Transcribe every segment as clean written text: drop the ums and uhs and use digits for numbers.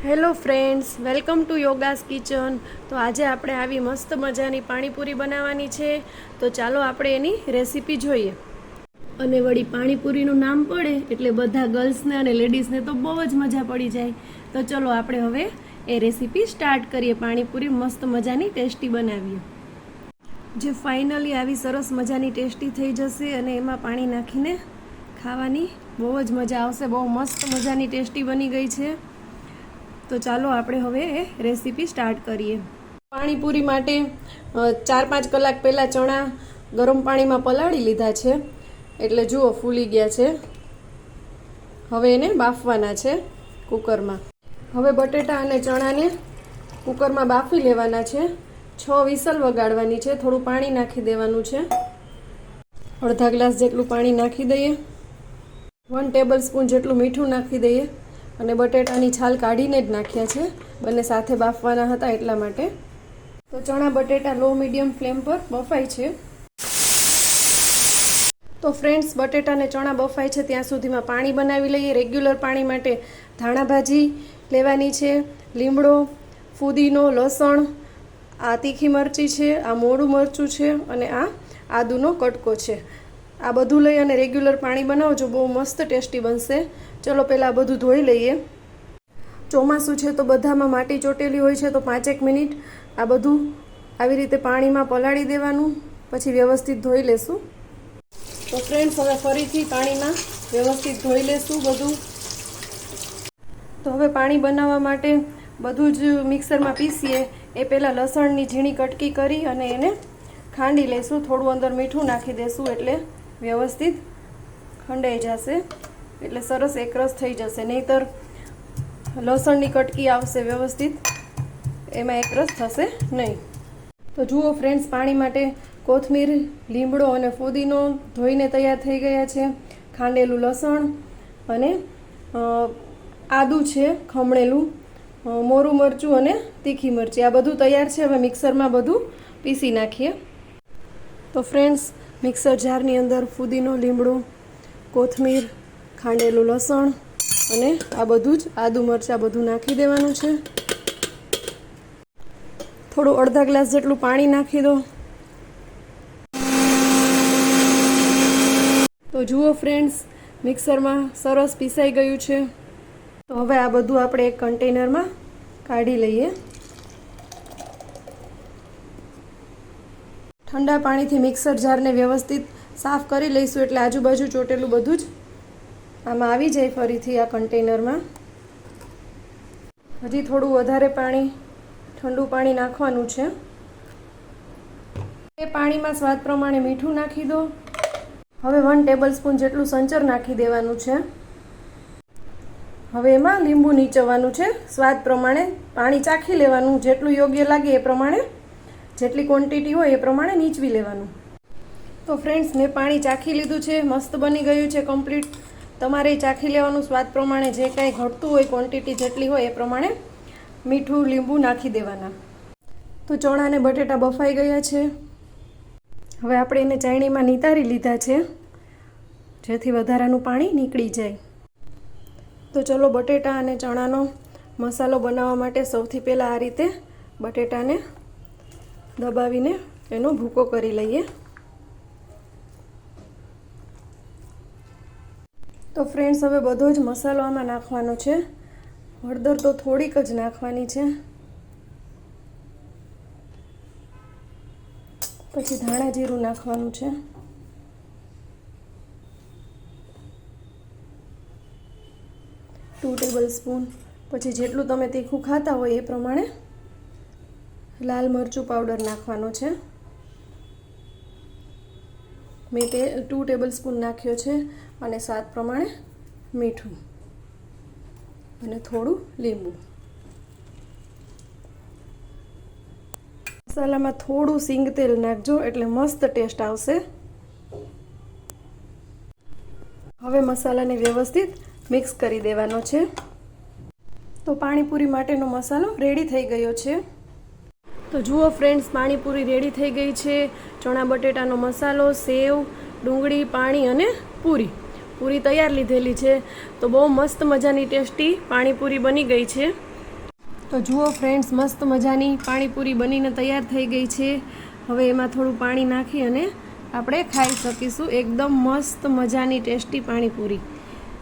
Hello friends, welcome to Yoga's Kitchen. તો આજે આપણે આવી મસ્ત મજાની પાણીપુરી બનાવવાની છે. તો ચાલો આપણે એની રેસીપી જોઈએ. અને વળી પાણીપુરીનું નામ પડે એટલે બધા ગર્લ્સને અને લેડીઝને તો બહુ જ મજા પડી જાય. તો ચલો આપણે હવે એ રેસીપી સ્ટાર્ટ કરીએ. પાણીપુરી મસ્ત મજાની ટેસ્ટી બનાવીએ, જે ફાઇનલી આવી સરસ મજાની ટેસ્ટી થઈ જશે અને એમાં પાણી નાખીને ખાવાની બહુ જ મજા આવશે. બહુ મસ્ત મજાની ટેસ્ટી બની ગઈ છે. તો ચાલો આપણે હવે એ રેસીપી સ્ટાર્ટ કરીએ. પાણીપુરી માટે 4-5 કલાક પહેલાં ચણા ગરમ પાણીમાં પલાળી લીધા છે, એટલે જુઓ ફૂલી ગયા છે. હવે એને બાફવાના છે કુકરમાં. હવે બટેટા અને ચણાને કુકરમાં બાફી લેવાના છે. 6 વિસલ વગાડવાની છે. થોડું પાણી નાખી દેવાનું છે. અડધા ગ્લાસ જેટલું પાણી નાખી દઈએ. 1 ટેબલ સ્પૂન જેટલું મીઠું નાખી દઈએ. અને બટેટાની છાલ કાઢીને જ નાખ્યા છે, બંને સાથે બાફવાના હતા એટલા માટે. તો ચણા બટેટા લો મીડિયમ ફ્લેમ પર બફાય છે. તો ફ્રેન્ડ્સ, બટેટા અને ચણા બફાય છે ત્યાં સુધીમાં પાણી બનાવી લઈએ. રેગ્યુલર પાણી માટે ધાણા ભાજી લેવાની છે, લીમડો, ફુદીનો, લસણ, આ તીખી મરચી છે, આ મોડું મરચું છે અને આ આદુનો કટકો છે. આ બધું લઈ અને રેગ્યુલર પાણી બનાવજો, બહુ મસ્ત ટેસ્ટી બનશે. ચલો પહેલાં બધું ધોઈ લઈએ. ચોમાસું છે તો બધામાં માટી ચોટેલી હોય છે, તો 5-1 મિનિટ આ બધું આવી રીતે પાણીમાં પલાળી દેવાનું, પછી વ્યવસ્થિત ધોઈ લેશું. તો ફ્રેન્ડ્સ, હવે ફરીથી પાણીમાં વ્યવસ્થિત ધોઈ લેશું બધું. તો હવે પાણી બનાવવા માટે બધું જ મિક્સરમાં પીસીએ એ પહેલાં લસણની ઝીણી કટકી કરી અને એને ખાંડી લઈશું. થોડું અંદર મીઠું નાખી દઈશું એટલે વ્યવસ્થિત ખંડાઈ જશે, એટલે સરસ એકરસ થઈ જશે. નહીંતર લસણની કટકી આવશે વ્યવસ્થિત, એમાં એકરસ થશે નહીં. તો જુઓ ફ્રેન્ડ્સ, પાણી માટે કોથમીર, લીમડો અને ફુદીનો ધોઈને તૈયાર થઈ ગયા છે. ખાંડેલું લસણ અને આદું છે ખમણેલું, મોરું મરચું અને તીખી મરચી, આ બધું તૈયાર છે. હવે મિક્સરમાં બધું પીસી નાખીએ. તો ફ્રેન્ડ્સ, મિક્સર જારની અંદર ફુદીનો, લીમડો, કોથમીર, ખાંડેલું લસણ અને આ બધું જ આદુ મરચાં બધું નાખી દેવાનું છે. થોડું અડધા ગ્લાસ જેટલું પાણી નાખી દો. તો જુઓ ફ્રેન્ડ્સ, મિક્સરમાં સરસ પીસાઈ ગયું છે. તો હવે આ બધું આપણે એક કન્ટેનરમાં કાઢી લઈએ. ઠંડા પાણીથી મિક્સર જારને વ્યવસ્થિત સાફ કરી લઈશું, એટલે આજુબાજુ ચોટેલું બધું જ આમાં આવી જાય ફરીથી આ કન્ટેનરમાં. હજી થોડું વધારે પાણી, ઠંડુ પાણી નાખવાનું છે. એ પાણીમાં સ્વાદ પ્રમાણે મીઠું નાખી દો. હવે 1 ટેબલ સ્પૂન જેટલું સંચર નાખી દેવાનું છે. હવે એમાં લીંબુ નીચવવાનું છે. સ્વાદ પ્રમાણે પાણી ચાખી લેવાનું, જેટલું યોગ્ય લાગે એ પ્રમાણે, જેટલી ક્વોન્ટિટી હોય એ પ્રમાણે નીચવી લેવાનું. તો ફ્રેન્ડ્સ, મેં પાણી ચાખી લીધું છે. મસ્ત બની ગયું છે કમ્પ્લીટ. તમારે ચાખી લેવાનું સ્વાદ પ્રમાણે, જે કાંઈ ઘટતું હોય ક્વોન્ટિટી જેટલી હોય એ પ્રમાણે મીઠું, લીંબુ નાખી દેવાના. તો ચણા અને બટેટા બફાઈ ગયા છે. હવે આપણે એને ચાયણીમાં નિતારી લીધા છે, જેથી વધારાનું પાણી નીકળી જાય. તો ચલો બટેટા અને ચણાનો મસાલો બનાવવા માટે સૌથી પહેલાં આ રીતે બટેટાને દબાવીને એનો ભૂકો કરી લઈએ. તો ફ્રેન્ડ્સ, હવે બધો જ મસાલો આમાં નાખવાનો છે. હળદર તો થોડીક જ નાખવાની છે. પછી ધાણા જીરું નાખવાનું છે. Two tablespoon. પછી જેટલું તમે તીખું ખાતા હોય એ પ્રમાણે લાલ મરચું પાવડર નાખવાનો છે. મેં 2 ટેબલ સ્પૂન નાખ્યો છે. અને સ્વાદ પ્રમાણે મીઠું અને થોડું લીંબુ. મસાલામાં થોડું સિંગ તેલ નાખજો, એટલે મસ્ત ટેસ્ટ આવશે. હવે મસાલાને વ્યવસ્થિત મિક્સ કરી દેવાનો છે. તો પાણીપુરી માટેનો મસાલો રેડી થઈ ગયો છે. તો જુઓ ફ્રેન્ડ્સ, પાણીપુરી રેડી થઈ ગઈ છે. ચણા બટેટાનો મસાલો, સેવ, ડુંગળી, પાણી અને પૂરી તૈયાર લીધેલી છે. તો બહુ મસ્ત મજાની ટેસ્ટી પાણીપુરી બની ગઈ છે. તો જુઓ ફ્રેન્ડ્સ, મસ્ત મજાની પાણીપુરી બનીને તૈયાર થઈ ગઈ છે. હવે એમાં થોડું પાણી નાખી અને આપણે ખાઈ શકીશું એકદમ મસ્ત મજાની ટેસ્ટી પાણીપુરી.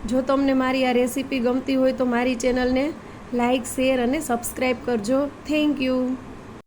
જો તમને મારી આ રેસીપી ગમતી હોય તો મારી ચેનલને લાઇક, શેર અને સબસ્ક્રાઈબ કરજો. Thank you.